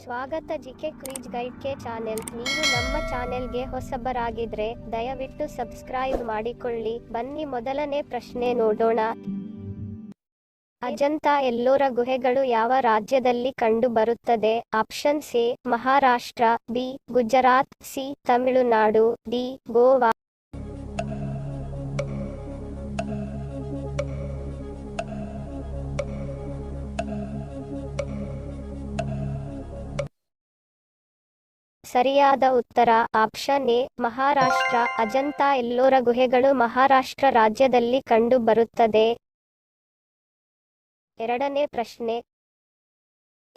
ಸ್ವಾಗತ GK quiz guide ಕೆ channel. ನೀವು ನಮ್ಮ ಚಾನೆಲ್ಗೆ ಹೊಸಬರಾಗಿದ್ರೆ ದಯವಿಟ್ಟು ಸಬ್ಸ್ಕ್ರೈಬ್ ಮಾಡಿಕೊಳ್ಳಿ. ಬನ್ನಿ ಮೊದಲನೇ ಪ್ರಶ್ನೆ ನೋಡೋಣ. ಅಜಂತಾ ಎಲ್ಲೋರ ಗುಹೆಗಳು ಯಾವ ರಾಜ್ಯದಲ್ಲಿ ಕಂಡು ಬರುತ್ತದೆ? Option A Maharashtra, B Gujarat, C Tamil Nadu, D Goa. ಸರಿಯಾದ ಉತ್ತರ ಆಪ್ಷನ್ ಎ ಮಹಾರಾಷ್ಟ್ರ. ಅಜಂತಾ ಎಲ್ಲೋರ ಗುಹೆಗಳು ಮಹಾರಾಷ್ಟ್ರ ರಾಜ್ಯದಲ್ಲಿ ಕಂಡು ಬರುತ್ತದೆ. ಎರಡನೇ ಪ್ರಶ್ನೆ.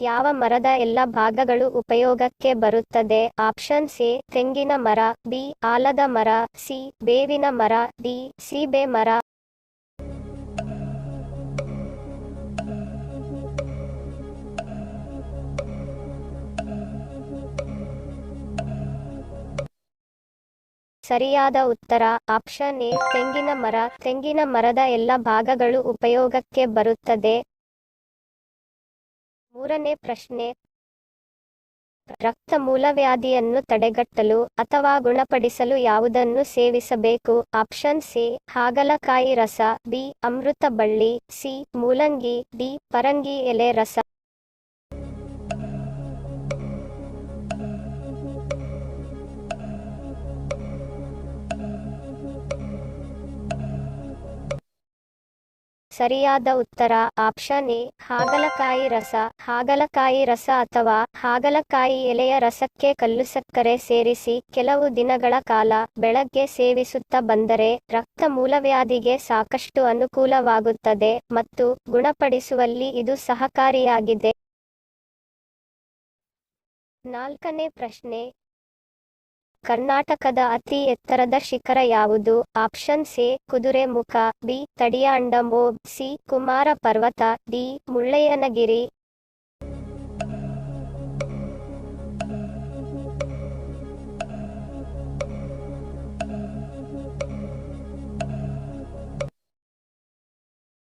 ಯಾವ ಮರದ ಎಲ್ಲ ಭಾಗಗಳು ಉಪಯೋಗಕ್ಕೆ ಬರುತ್ತದೆ? ಆಪ್ಷನ್ ಎ ತೆಂಗಿನ ಮರ, ಬಿ ಆಲದ ಮರ, ಸಿ ಬೇವಿನ ಮರ, ಡಿ ಸೀಬೆ ಮರ. ಸರಿಯಾದ ಉತ್ತರ ಆಪ್ಷನ್ ಎ ತೆಂಗಿನ ಮರ. ತೆಂಗಿನ ಮರದ ಎಲ್ಲ ಭಾಗಗಳು ಉಪಯೋಗಕ್ಕೆ ಬರುತ್ತದೆ. ಮೂರನೇ ಪ್ರಶ್ನೆ. ರಕ್ತ ಮೂಲವ್ಯಾಧಿಯನ್ನು ತಡೆಗಟ್ಟಲು ಅಥವಾ ಗುಣಪಡಿಸಲು ಯಾವುದನ್ನು ಸೇವಿಸಬೇಕು? ಆಪ್ಷನ್ ಎ ಹಾಗಲಕಾಯಿ ರಸ, ಬಿ ಅಮೃತ ಬಳ್ಳಿ, ಸಿ ಮೂಲಂಗಿ, ಡಿ ಪರಂಗಿ ಎಲೆ ರಸ. ಸರಿಯಾದ ಉತ್ತರ ಆಪ್ಷನ್ ಎ ಹಾಗಲಕಾಯಿ ರಸ. ಹಾಗಲಕಾಯಿ ರಸ ಅಥವಾ ಹಾಗಲಕಾಯಿ ಎಲೆಯ ರಸಕ್ಕೆ ಕಲ್ಲುಸಕ್ಕರೆ ಸೇರಿಸಿ ಕೆಲವು ದಿನಗಳ ಕಾಲ ಬೆಳಗ್ಗೆ ಸೇವಿಸುತ್ತಾ ಬಂದರೆ ರಕ್ತ ಮೂಲವ್ಯಾಧಿಗೆ ಸಾಕಷ್ಟು ಅನುಕೂಲವಾಗುತ್ತದೆ ಮತ್ತು ಗುಣಪಡಿಸುವಲ್ಲಿ ಇದು ಸಹಕಾರಿಯಾಗಿದೆ. ನಾಲ್ಕನೇ ಪ್ರಶ್ನೆ. ಕರ್ನಾಟಕದ ಅತಿ ಎತ್ತರದ ಶಿಖರ ಯಾವುದು? Option A Kudremukh, B Tadiandamol, C Kumara Parvatha, D Mullayanagiri.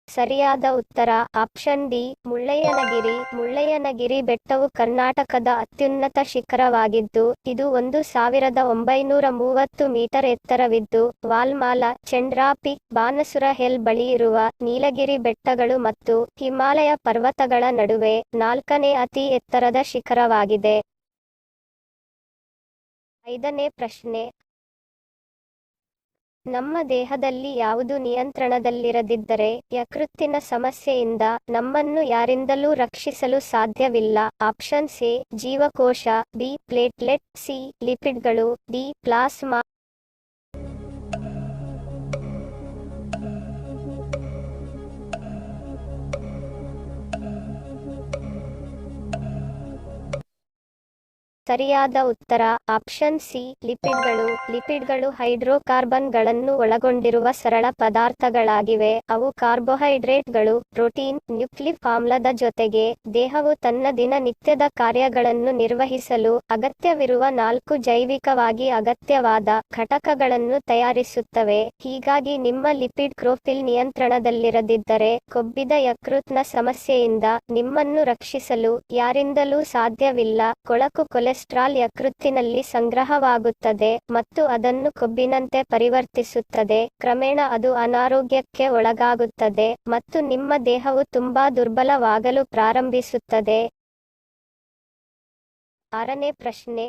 ಸರಿಯಾದ ಉತ್ತರ ಆಪ್ಷನ್ ಡಿ ಮುಳ್ಳಯ್ಯನಗಿರಿ. ಮುಳ್ಳಯ್ಯನಗಿರಿ ಬೆಟ್ಟವು ಕರ್ನಾಟಕದ ಅತ್ಯುನ್ನತ ಶಿಖರವಾಗಿದ್ದು ಇದು 1930 ಮೀಟರ್ ಎತ್ತರವಿದ್ದು ವಾಲ್ಮಾಲ, ಚಂಡ್ರಾ ಪೀಕ್, ಬಾನಸುರ ಹಿಲ್ ಬಳಿಯಿರುವ ನೀಲಗಿರಿ ಬೆಟ್ಟಗಳು ಮತ್ತು ಹಿಮಾಲಯ ಪರ್ವತಗಳ ನಡುವೆ 4ನೇ ಅತಿ ಎತ್ತರದ ಶಿಖರವಾಗಿದೆ. ಐದನೇ ಪ್ರಶ್ನೆ. ನಮ್ಮ ದೇಹದಲ್ಲಿ ಯಾವುದು ನಿಯಂತ್ರಣದಲ್ಲಿರದಿದ್ದರೆ ಯಕೃತ್ತಿನ ಸಮಸ್ಯೆಯಿಂದ ನಮ್ಮನ್ನು ಯಾರಿಂದಲೂ ರಕ್ಷಿಸಲು ಸಾಧ್ಯವಿಲ್ಲ? ಆಪ್ಷನ್ ಎ ಜೀವಕೋಶ, ಬಿ ಪ್ಲೇಟ್ಲೆಟ್, ಸಿ ಲಿಪಿಡ್ಗಳು, ಡಿ ಪ್ಲಾಸ್ಮಾ. ಸರಿಯಾದ ಉತ್ತರ ಆಪ್ಷನ್ ಸಿ ಲಿಪಿಡ್ಗಳು. ಲಿಪಿಡ್ಗಳು ಹೈಡ್ರೋಕಾರ್ಬನ್ಗಳನ್ನು ಒಳಗೊಂಡಿರುವ ಸರಳ ಪದಾರ್ಥಗಳಾಗಿವೆ. ಅವು ಕಾರ್ಬೋಹೈಡ್ರೇಟ್ಗಳು, ಪ್ರೋಟೀನ್, ನ್ಯೂಕ್ಲಿಕ್ ಆಮ್ಲದ ಜೊತೆಗೆ ದೇಹವು ತನ್ನ ದಿನನಿತ್ಯದ ಕಾರ್ಯಗಳನ್ನು ನಿರ್ವಹಿಸಲು ಅಗತ್ಯವಿರುವ 4 ಜೈವಿಕವಾಗಿ ಅಗತ್ಯವಾದ ಘಟಕಗಳನ್ನು ತಯಾರಿಸುತ್ತವೆ. ಹೀಗಾಗಿ ನಿಮ್ಮ ಲಿಪಿಡ್ ಪ್ರೊಫೈಲ್ ನಿಯಂತ್ರಣದಲ್ಲಿರದಿದ್ದರೆ ಕೊಬ್ಬಿದ ಯಕೃತ್ನ ಸಮಸ್ಯೆಯಿಂದ ನಿಮ್ಮನ್ನು ರಕ್ಷಿಸಲು ಯಾರಿಂದಲೂ ಸಾಧ್ಯವಿಲ್ಲ. ಕೊಳಕು ಕೊಲೆಸ್ಟ್ರಾಲ್ ಯಕೃತ್ತಿನಲ್ಲಿ ಸಂಗ್ರಹವಾಗುತ್ತದೆ ಮತ್ತು ಅದನ್ನು ಕೊಬ್ಬಿನಂತೆ ಪರಿವರ್ತಿಸುತ್ತದೆ. ಕ್ರಮೇಣ ಅದು ಅನಾರೋಗ್ಯಕ್ಕೆ ಒಳಗಾಗುತ್ತದೆ ಮತ್ತು ನಿಮ್ಮ ದೇಹವು ತುಂಬಾ ದುರ್ಬಲವಾಗಲು ಪ್ರಾರಂಭಿಸುತ್ತದೆ. ಆರನೇ ಪ್ರಶ್ನೆ.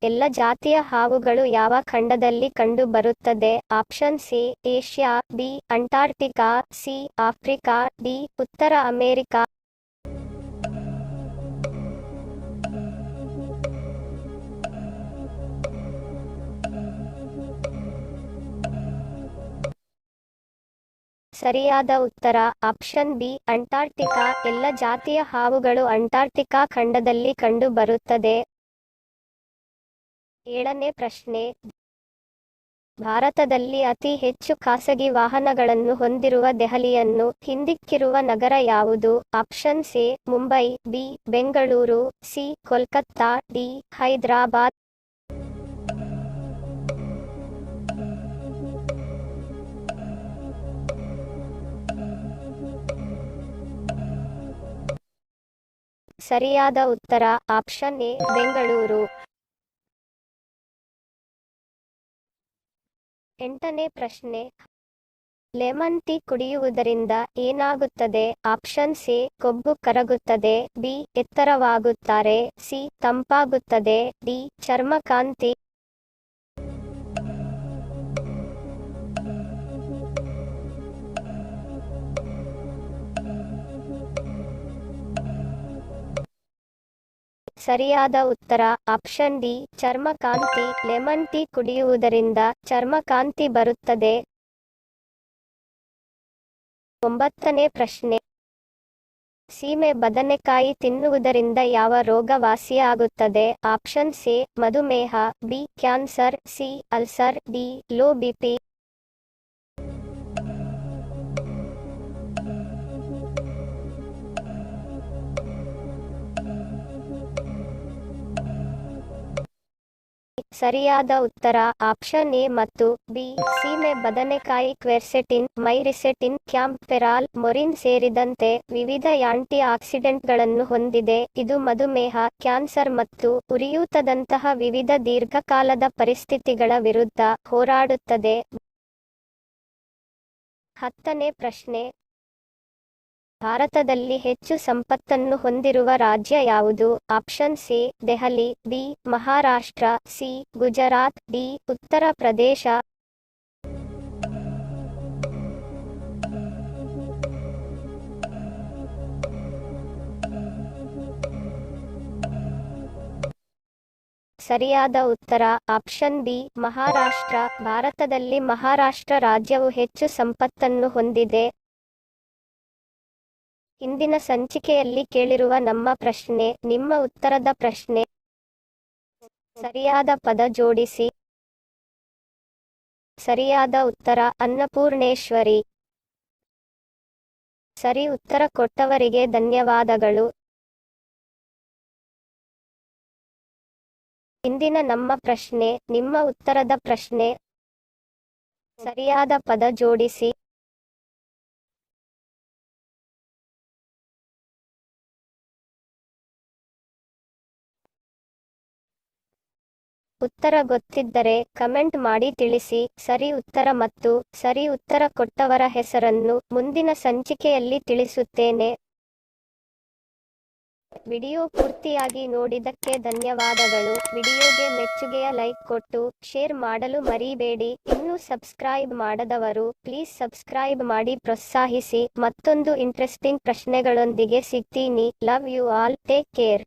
ಎಲ್ಲ ಜಾತಿಯ ಹಾವುಗಳು ಯಾವ ಖಂಡದಲ್ಲಿ ಕಂಡು ಬರುತ್ತದೆ? Option A Asia, B Antarctica, C Africa, D ಉತ್ತರ ಅಮೆರಿಕಾ. ಸರಿಯಾದ ಉತ್ತರ ಆಪ್ಷನ್ ಬಿ ಅಂಟಾರ್ಟಿಕಾ. ಎಲ್ಲ ಜಾತಿಯ ಹಾವುಗಳು ಅಂಟಾರ್ಟಿಕಾ ಖಂಡದಲ್ಲಿ ಕಂಡು ಬರುತ್ತದೆ. ಏಳನೇ ಪ್ರಶ್ನೆ. ಭಾರತದಲ್ಲಿ ಅತಿ ಹೆಚ್ಚು ಖಾಸಗಿ ವಾಹನಗಳನ್ನು ಹೊಂದಿರುವ ದೆಹಲಿಯನ್ನು ಹಿಂದಿಕ್ಕಿರುವ ನಗರ ಯಾವುದು? Option A Mumbai, B Bengaluru, C Kolkata, D Hyderabad. ಸರಿಯಾದ ಉತ್ತರ ಆಪ್ಷನ್ ಎ ಬೆಂಗಳೂರು. 8ನೇ ಪ್ರಶ್ನೆ, ಲೆಮನ್ ಟೀ ಕುಡಿಯುವುದರಿಂದ ಏನಾಗುತ್ತದೆ? ಆಪ್ಷನ್ ಸಿ ಕೊಬ್ಬು ಕರಗುತ್ತದೆ, ಬಿ ಎತ್ತರವಾಗುತ್ತಾರೆ, ಸಿ ತಂಪಾಗುತ್ತದೆ, ಡಿ ಚರ್ಮಕಾಂತಿ. ಸರಿಯಾದ ಉತ್ತರ ಆಪ್ಷನ್ ಡಿ ಚರ್ಮಕಾಂತಿ. ಲೆಮನ್ ಟೀ ಕುಡಿಯುವುದರಿಂದ ಚರ್ಮಕಾಂತಿ ಬರುತ್ತದೆ. 9ನೇ ಪ್ರಶ್ನೆ, ಸೀಮೆ ಬದನೆಕಾಯಿ ತಿನ್ನುವುದರಿಂದ ಯಾವ ರೋಗ ವಾಸಿಯಾಗುತ್ತದೆ? ಆಪ್ಷನ್ ಸಿ ಮಧುಮೇಹ, B cancer, C ulcer, D low BP. ಸರಿಯಾದ ಉತ್ತರ ಆಪ್ಷನ್ ಎ ಮತ್ತು ಬಿ ಸೀಮೆ ಬದನೆಕಾಯಿ ಕ್ವೆರ್ಸೆಟಿನ್, ಮೈರಿಸೆಟಿನ್, ಕ್ಯಾಂಪ್ಫೆರಾಲ್, ಮೊರಿನ್ ಸೇರಿದಂತೆ ವಿವಿಧ ಆಂಟಿ ಆಕ್ಸಿಡೆಂಟ್ಗಳನ್ನು ಹೊಂದಿದೆ. ಇದು ಮಧುಮೇಹ, ಕ್ಯಾನ್ಸರ್ ಮತ್ತು ಉರಿಯೂತದಂತಹ ವಿವಿಧ ದೀರ್ಘಕಾಲದ ಪರಿಸ್ಥಿತಿಗಳ ವಿರುದ್ಧ ಹೋರಾಡುತ್ತದೆ. 10ನೇ ಪ್ರಶ್ನೆ, ಭಾರತದಲ್ಲಿ ಹೆಚ್ಚು ಸಂಪತ್ತನ್ನು ಹೊಂದಿರುವ ರಾಜ್ಯ ಯಾವುದು? Option C Delhi, B Maharashtra, C Gujarat, D Uttar Pradesh. ಸರಿಯಾದ ಉತ್ತರ ಆಪ್ಷನ್ ಬಿ ಮಹಾರಾಷ್ಟ್ರ. ಭಾರತದಲ್ಲಿ ಮಹಾರಾಷ್ಟ್ರ ರಾಜ್ಯವು ಹೆಚ್ಚು ಸಂಪತ್ತನ್ನು ಹೊಂದಿದೆ. ಇಂದಿನ ಸಂಚಿಕೆಯಲ್ಲಿ ಕೇಳಿರುವ ನಮ್ಮ ಪ್ರಶ್ನೆ, ನಿಮ್ಮ ಉತ್ತರದ ಪ್ರಶ್ನೆ. ಸರಿಯಾದ ಪದ ಜೋಡಿಸಿ. ಸರಿಯಾದ ಉತ್ತರ ಅನ್ನಪೂರ್ಣೇಶ್ವರಿ. ಸರಿ ಉತ್ತರ ಕೊಟ್ಟವರಿಗೆ ಧನ್ಯವಾದಗಳು. ಇಂದಿನ ನಮ್ಮ ಪ್ರಶ್ನೆ, ನಿಮ್ಮ ಉತ್ತರದ ಪ್ರಶ್ನೆ. ಸರಿಯಾದ ಪದ ಜೋಡಿಸಿ. ಉತ್ತರ ಗೊತ್ತಿದ್ದರೆ ಕಮೆಂಟ್ ಮಾಡಿ ತಿಳಿಸಿ. ಸರಿ ಉತ್ತರ ಮತ್ತು ಸರಿ ಉತ್ತರ ಕೊಟ್ಟವರ ಹೆಸರನ್ನು ಮುಂದಿನ ಸಂಚಿಕೆಯಲ್ಲಿ ತಿಳಿಸುತ್ತೇನೆ. ವಿಡಿಯೋ ಪೂರ್ತಿಯಾಗಿ ನೋಡಿದ್ದಕ್ಕೆ ಧನ್ಯವಾದಗಳು. ವಿಡಿಯೋಗೆ ಮೆಚ್ಚುಗೆಯ ಲೈಕ್ ಕೊಟ್ಟು ಶೇರ್ ಮಾಡಲು ಮರಿಬೇಡಿ. ಇನ್ನೂ ಸಬ್ಸ್ಕ್ರೈಬ್ ಮಾಡದವರು ಪ್ಲೀಸ್ ಸಬ್ಸ್ಕ್ರೈಬ್ ಮಾಡಿ ಪ್ರೋತ್ಸಾಹಿಸಿ. ಮತ್ತೊಂದು ಇಂಟ್ರೆಸ್ಟಿಂಗ್ ಪ್ರಶ್ನೆಗಳೊಂದಿಗೆ ಸಿಗ್ತೀನಿ. Love you all. Take care.